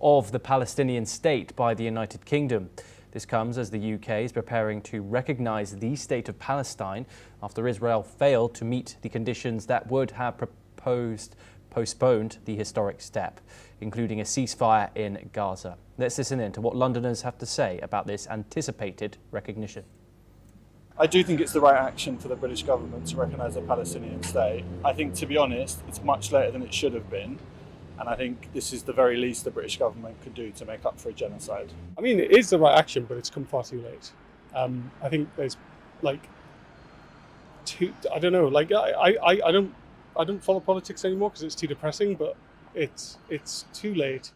of the Palestinian state by the United Kingdom. This comes as the UK is preparing to recognise the state of Palestine after Israel failed to meet the conditions that would have postponed the historic step, including a ceasefire in Gaza. Let's listen in to what Londoners have to say about this anticipated recognition. I do think it's the right action for the British government to recognise a Palestinian state. I think, to be honest, it's much later than it should have been. And I think this is the very least the British government could do to make up for a genocide. I mean, it is the right action, but it's come far too late. I think there's I don't know, I don't follow politics anymore because it's too depressing, but it's too late.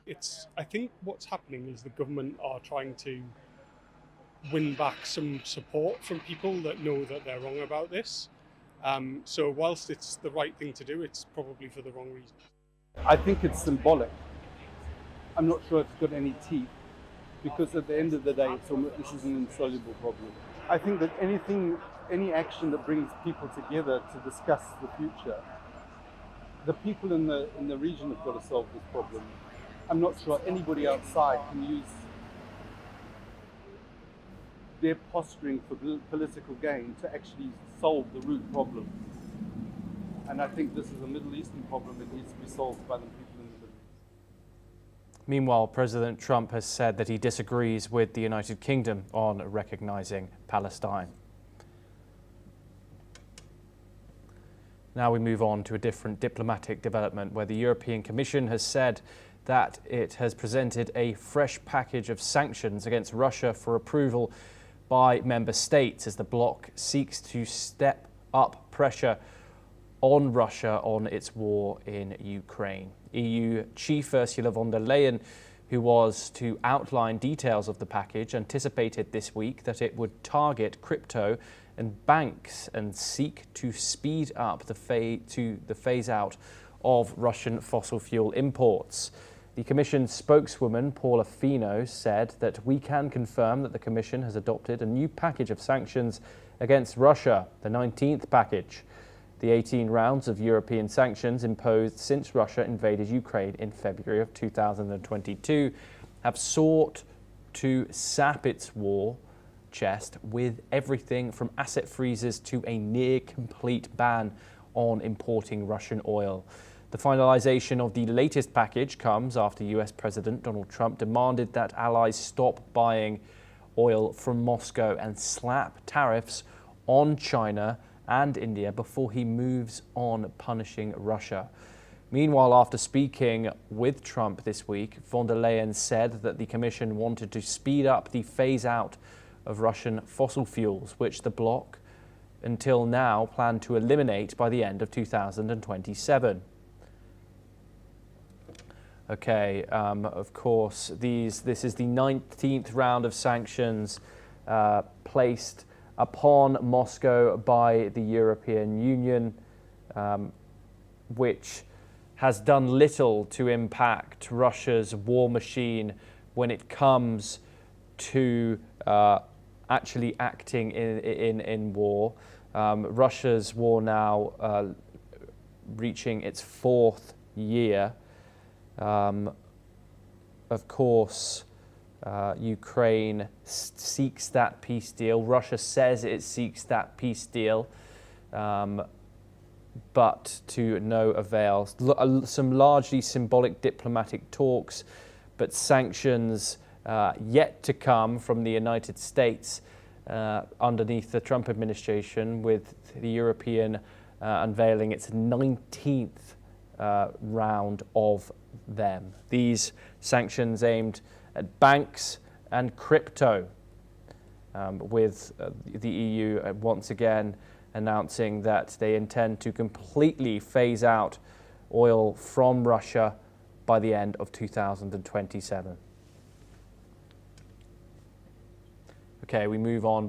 I think what's happening is the government are trying to win back some support from people that know that they're wrong about this. So whilst it's the right thing to do, it's probably for the wrong reason. I think it's symbolic. I'm not sure it's got any teeth, because at the end of the day, this is an insoluble problem. I think that any action that brings people together to discuss the future, the people in the region have got to solve this problem. I'm not sure anybody outside can use their posturing for political gain to actually solve the root problem. And I think this is a Middle Eastern problem that needs to be solved by the people in the Middle East. Meanwhile, President Trump has said that he disagrees with the United Kingdom on recognising Palestine. Now we move on to a different diplomatic development where the European Commission has said that it has presented a fresh package of sanctions against Russia for approval by member states as the bloc seeks to step up pressure on Russia on its war in Ukraine. EU Chief Ursula von der Leyen, who was to outline details of the package, anticipated this week that it would target crypto and banks and seek to speed up the phase out of Russian fossil fuel imports. The Commission's spokeswoman, Paula Fino, said that we can confirm that the Commission has adopted a new package of sanctions against Russia, the 19th package. The 18 rounds of European sanctions imposed since Russia invaded Ukraine in February of 2022 have sought to sap its war chest with everything from asset freezes to a near-complete ban on importing Russian oil. The finalization of the latest package comes after US President Donald Trump demanded that allies stop buying oil from Moscow and slap tariffs on China and India before he moves on punishing Russia. Meanwhile, after speaking with Trump this week, von der Leyen said that the Commission wanted to speed up the phase-out of Russian fossil fuels, which the bloc until now planned to eliminate by the end of 2027. Okay, of course, this is the 19th round of sanctions placed upon Moscow by the European Union, which has done little to impact Russia's war machine when it comes to actually acting in war. Russia's war now reaching its 4th year. Of course, Ukraine seeks that peace deal. Russia says it seeks that peace deal, but to no avail. Some largely symbolic diplomatic talks, but sanctions yet to come from the United States underneath the Trump administration, with the European unveiling its 19th round of them. These sanctions aimed at banks and crypto, with the EU once again announcing that they intend to completely phase out oil from Russia by the end of 2027. Okay, we move on.